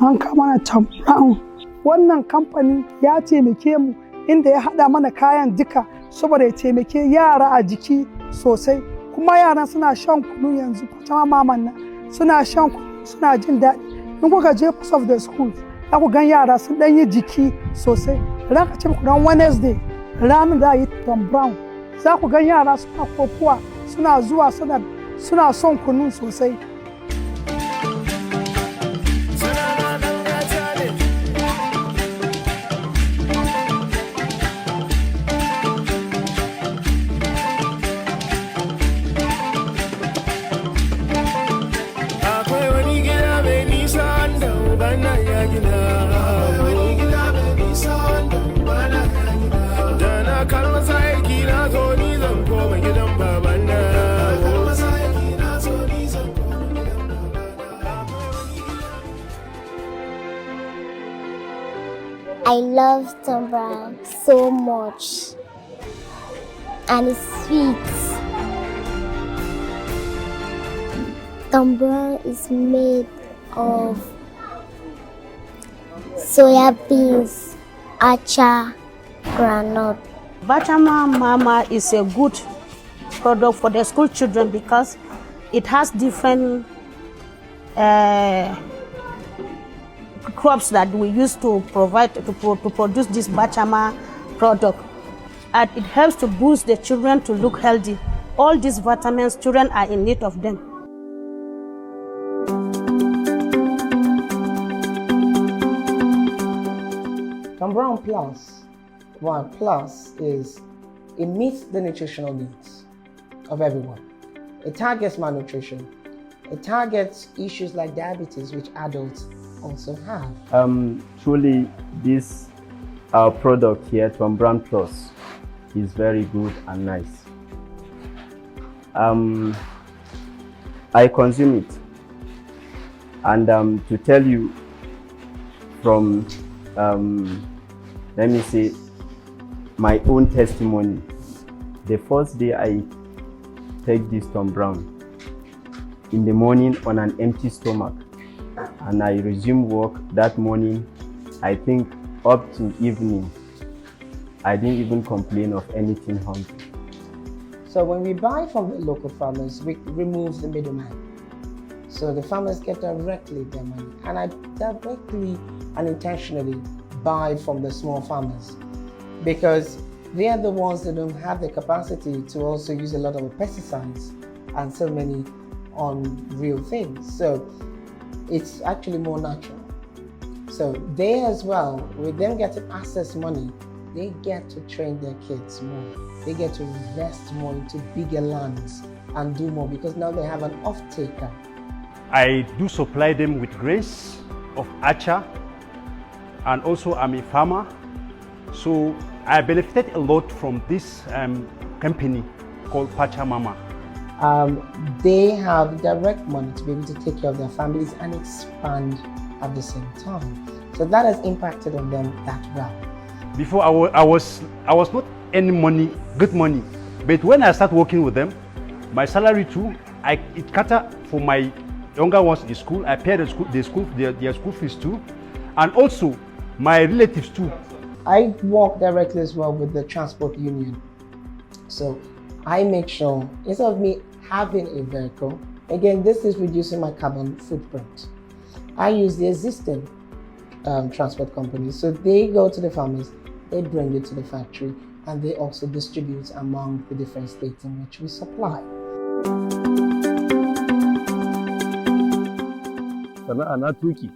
an kama na Tom Brown. Wannan kamfani ya taimake mu inda ya haɗa mana kayan duka saboda ya taimake yara a jiki sosai. Kuma yaran suna shan kunu yanzu, Pacha Mama nan suna shan kunu suna jin daɗi. In kuka je most of the schools, za ku gan yara sun ɗan yi jiki sosai. Ran ce ku ran Wednesday, ranar da yi Tom Brown, za ku gan yara suna kokuwa, suna zuwa suna son kunu sosai. I love Tom Brown so much, and it's sweet. Tom Brown is made of soya beans, acha, groundnut. Pacha Mama is a good product for the school children because it has different crops that we use to provide to produce this Pacha Mama product, and it helps to boost the children to look healthy. All these vitamins, children are in need of them. Tom Brown Plus, one plus is it meets the nutritional needs of everyone. It targets malnutrition. It targets issues like diabetes, which adults also have. Truly, this our product here, Tom Brown Plus, is very good and nice. I consume it, and to tell you from let me say my own testimony. The first day I take this Tom Brown in the morning on an empty stomach, and I resume work that morning, I think up to evening, I didn't even complain of anything hungry. So when we buy from the local farmers, we remove the middleman. So the farmers get directly their money. And I directly and intentionally buy from the small farmers because they are the ones that don't have the capacity to also use a lot of pesticides and so many unreal things. So it's actually more natural. So they as well, with them getting access money, they get to train their kids more. They get to invest more into bigger lands and do more because now they have an off-taker. I do supply them with grains of acha, and also I'm a farmer. So I benefited a lot from this company called Pacha Mama. They have direct money to be able to take care of their families and expand at the same time. So that has impacted on them that well. Before I was not any money, good money, but when I start working with them, my salary too, it cut for my younger ones in school. I pay their school fees too, and also my relatives too. I work directly as well with the transport union. So I make sure, instead of me having a vehicle, again, this is reducing my carbon footprint. I use the existing transport companies. So they go to the farmers, they bring it to the factory, and they also distribute among the different states in which we supply. Sana'a na tuki.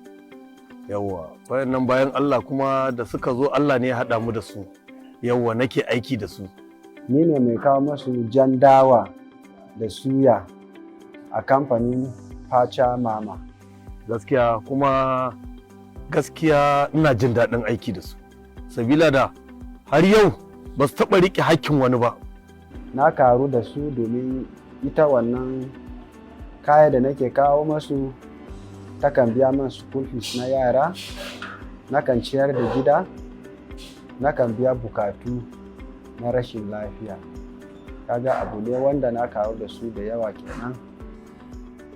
Yawwa, bayan Allah kuma da suka zo Allah ne ya haɗa mu da su. Yawwa, nake aiki da su. Ni ne mai kawo masu jan dawa da suya a kamfanin Pacha Mama. Gaskiya ina jin daɗin aiki da su. Sabila da har yau ba su taɓa riƙe hakkin wani ba. Na karu da su domin ita wannan kaya da nake kawo masu takan biya min school fees na yara, nakan ciyar da gida, nakan biya bukatu na rashin lafiya. Kaga abu ne wanda na kawo da su da yawa kenan.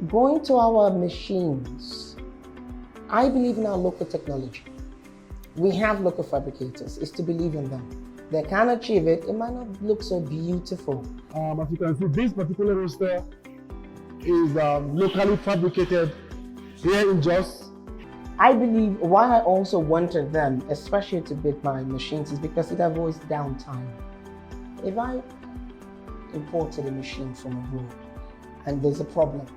Going to our machines I believe in our local technology. We have local fabricators. It's to believe in them. They can achieve it. It might not look so beautiful. As you can see, this particular roaster is locally fabricated here in Jos. I believe why I also wanted them, especially to build my machines, is because it avoids downtime. If I imported a machine from abroad and there's a problem,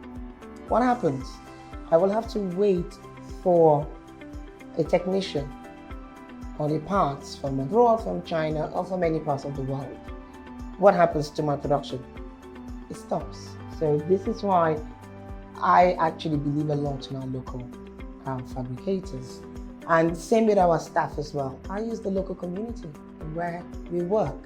what happens? I will have to wait for a technician or the parts from abroad, from China, or from many parts of the world. What happens to my production? It stops. So this is why I actually believe a lot in our local fabricators. And same with our staff as well. I use the local community where we work.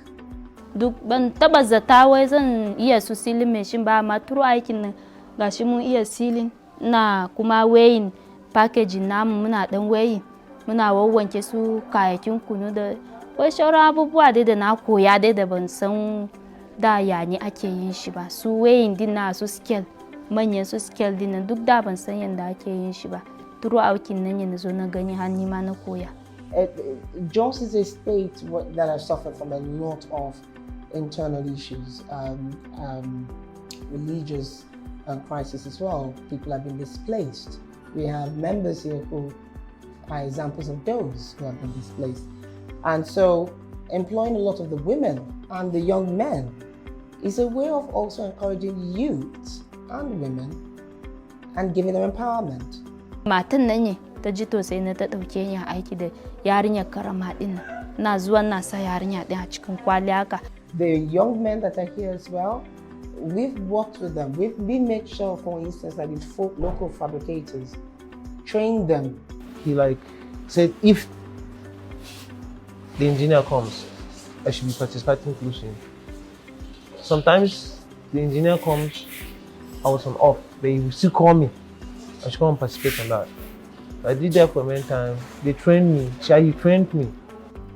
Duk ban taba zata wai zan iya su silin machine ba, amma turu aikin nan gashi mun iya silin na kuma weighing packaging namu, muna dan weighing, muna wawwanke su kayakin kunu da wai shauran abubuwa dai da na koya dai da ban san da yani ake yin shi ba. Su weighing din na su scale, manyan su scale din nan duk da ban san yanda ake yin shi ba. Turu aikin nan yana zo na gani har ni ma na koya. Jos is a state that has suffered from a lot of internal issues, religious crisis as well. People have been displaced. We have members here who are examples of those who have been displaced. And so employing a lot of the women and the young men is a way of also encouraging youth and women and giving them empowerment. Matan nan ne ta ji to sai na ta dauke ni aiki da yarinyar karama din na zuwa na sa yarinya din a cikin kwali haka. The young men that are here as well, we've worked with them. We made sure, for instance, that the local fabricators trained them. He said, if the engineer comes, I should be participating closely. Sometimes the engineer comes, I was on off, but he will still call me. I should come and participate on that. I did that for many times. They trained me. He trained me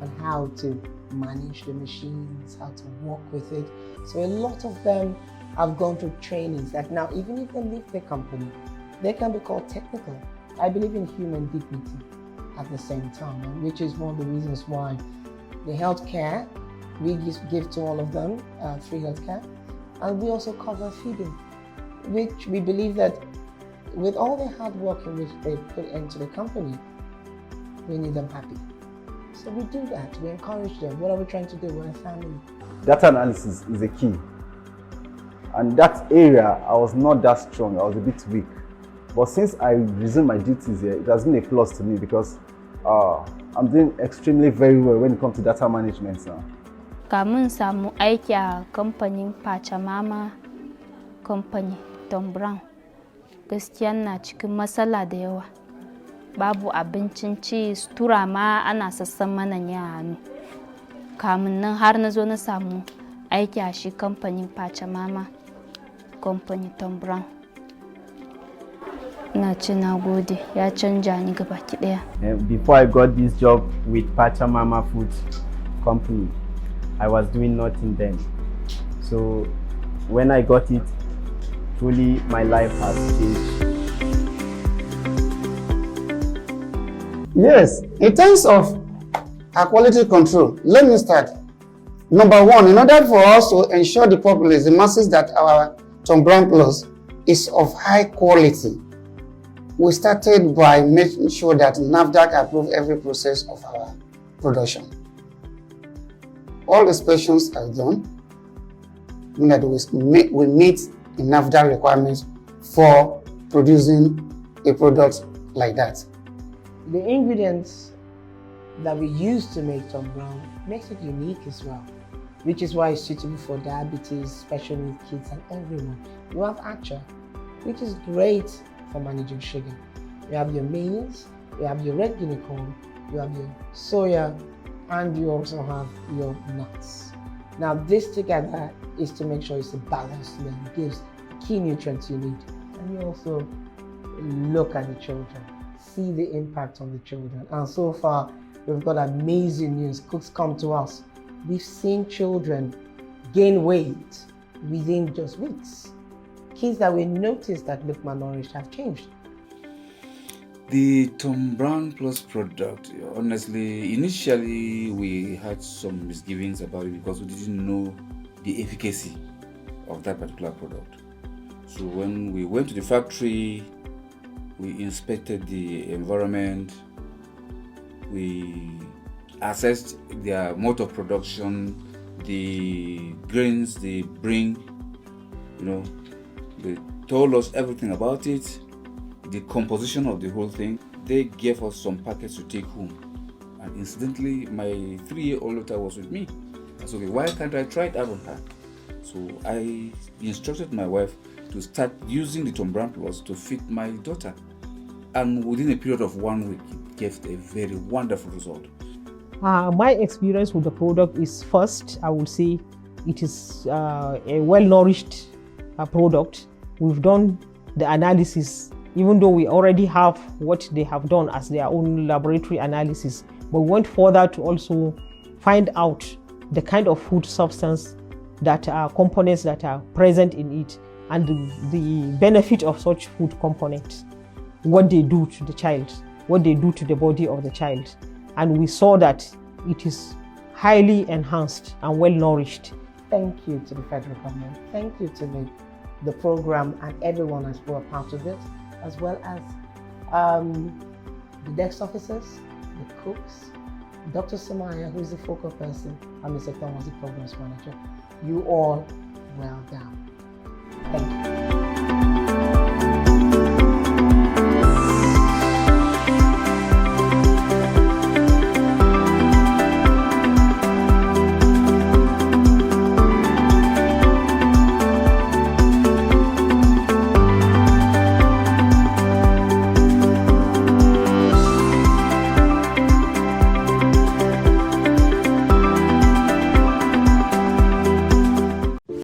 on how to manage the machines, how to work with it. So a lot of them have gone through trainings that now, even if they leave the company, they can be called technical. I believe in human dignity at the same time, which is one of the reasons why the healthcare, we give to all of them free healthcare, and we also cover feeding, which we believe that with all the hard work in which they put into the company, we need them happy. So we do that, we encourage them. What are we trying to do? We're a family. Data analysis is a key. And that area, I was not that strong, I was a bit weak. But since I resumed my duties here, it has been a plus to me because I'm doing extremely very well when it comes to data management now. Kamun samu aiki a kamfanin Pacha Mama company, Tom Brown. Gaskiya na cikin matsala da yawa. Babu abincin ci, sutura ma ana sassan mana ne a hannu. Kamun nan har na zo na samu aiki a shi kamfanin Pacha Mama company, Tom Brown. Na ci na gode, ya canja ni gabaki daya. Before I got this job with Pacha Mama Foods company, I was doing nothing then. So when I got it, truly my life has changed. Yes, in terms of our quality control, let me start. Number one, in order for us to ensure the populace, the masses, that our Tom Brown Plus is of high quality, we started by making sure that NAFDAC approved every process of our production. All inspections are done, that we meet the NAFDAC requirements for producing a product like that. The ingredients that we use to make Tom Brown makes it unique as well, which is why it's suitable for diabetes, special needs kids, and everyone. You have Acha, which is great for managing sugar. You have your maize, you have your red guinea corn, you have your soya, and you also have your nuts. Now this together is to make sure it's a balanced meal. It gives key nutrients you need. And you also look at the children, see the impact on the children. And so far, we've got amazing news. Cooks come to us. We've seen children gain weight within just weeks. Kids that we noticed that look malnourished have changed. The Tom Brown Plus product, honestly, initially we had some misgivings about it because we didn't know the efficacy of that particular product. So when we went to the factory, we inspected the environment, we assessed their mode of production, the grains they bring, they told us everything about it, the composition of the whole thing. They gave us some packets to take home. And incidentally, my 3-year-old daughter was with me. I said, okay, why can't I try it out on her? So I instructed my wife to start using the Tom Brown Plus to feed my daughter. And within a period of 1 week, it gave a very wonderful result. My experience with the product is, first, I would say it is a well-nourished product. We've done the analysis, even though we already have what they have done as their own laboratory analysis, but we went further to also find out the kind of food substance that are components that are present in it and the benefit of such food components, what they do to the child, what they do to the body of the child. And we saw that it is highly enhanced and well nourished. Thank you to the federal government. Thank you to the program and everyone as well part of it, as well as the desk officers, the cooks, Dr. Samaya, who is the focal person, and Mr. Thomas, the programs manager. You all well done. Thank you.